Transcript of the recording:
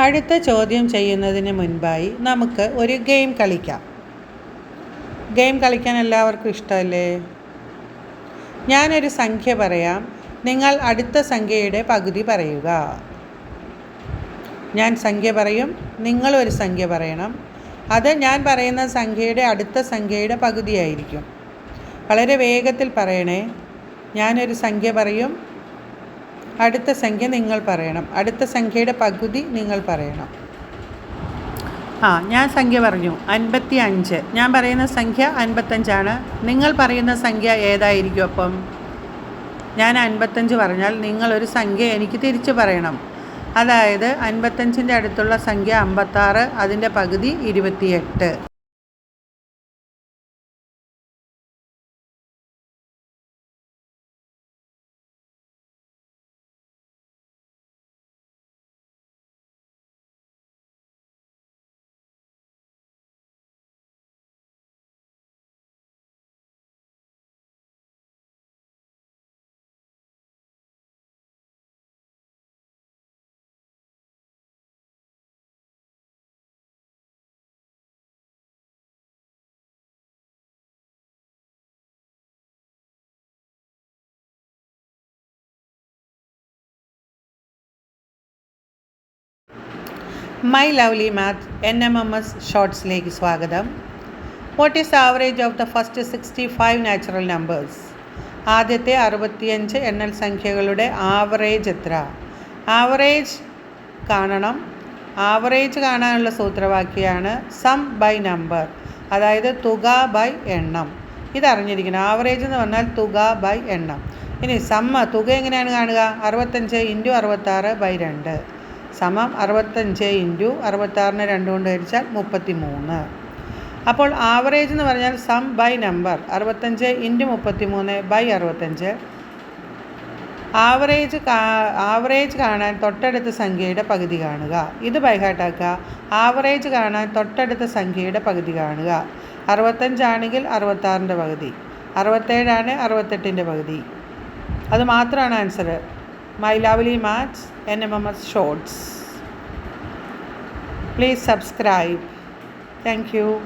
അടുത്ത ചോദ്യം ചെയ്യുന്നതിന് മുൻപായി നമുക്ക് ഒരു ഗെയിം കളിക്കാം. ഗെയിം കളിക്കാൻ എല്ലാവർക്കും ഇഷ്ടമല്ലേ? ഞാനൊരു സംഖ്യ പറയാം, നിങ്ങൾ അടുത്ത സംഖ്യയുടെ പകുതി പറയുക. ഞാൻ സംഖ്യ പറയും, നിങ്ങളൊരു സംഖ്യ പറയണം. അത് ഞാൻ പറയുന്ന സംഖ്യയുടെ അടുത്ത സംഖ്യയുടെ പകുതിയായിരിക്കും. വളരെ വേഗത്തിൽ പറയണേ. ഞാനൊരു സംഖ്യ പറയും, അടുത്ത സംഖ്യ നിങ്ങൾ പറയണം. അടുത്ത സംഖ്യയുടെ പകുതി നിങ്ങൾ പറയണം. ഞാൻ സംഖ്യ പറഞ്ഞു 55. ഞാൻ പറയുന്ന സംഖ്യ 55ആണ്. നിങ്ങൾ പറയുന്ന സംഖ്യ ഏതായിരിക്കും? അപ്പം ഞാൻ 55 പറഞ്ഞാൽ നിങ്ങളൊരു സംഖ്യ എനിക്ക് തിരിച്ചു പറയണം. അതായത് 55ൻ്റെ അടുത്തുള്ള സംഖ്യ 56, അതിൻ്റെ പകുതി 28. മൈ ലവ്ലി മാത്ത് NMMS ഷോർട്സിലേക്ക് സ്വാഗതം. What is average of the first 65 natural numbers? ആദ്യത്തെ 65 എണ്ണൽ സംഖ്യകളുടെ ആവറേജ് എത്ര? ആവറേജ് കാണണം. ആവറേജ് കാണാനുള്ള സൂത്രവാക്യമാണ് സം ബൈ നമ്പർ, അതായത് തുക ബൈ എണ്ണം. ഇതറിഞ്ഞിരിക്കണം. ആവറേജ് എന്ന് പറഞ്ഞാൽ തുക ബൈ എണ്ണം. ഇനി തുക എങ്ങനെയാണ് കാണുക? 65 × 66/2 സമം 65 × 66 2 കൊണ്ട് ഹരിച്ചാൽ 33. അപ്പോൾ ആവറേജ് എന്ന് പറഞ്ഞാൽ സം ബൈ നമ്പർ 65 × 33/65. ആവറേജ് കാണാൻ തൊട്ടടുത്ത സംഖ്യയുടെ പകുതി കാണുക. ഇത് ബൈഹാർട്ടാക്കുക. ആവറേജ് കാണാൻ തൊട്ടടുത്ത സംഖ്യയുടെ പകുതി കാണുക. 65 ആണെങ്കിൽ 66ൻ്റെ പകുതി, 67 ആണ് 68ൻ്റെ പകുതി. അത് മാത്രമാണ് answer. My lovely maths NMMS shorts. Please subscribe. Thank you.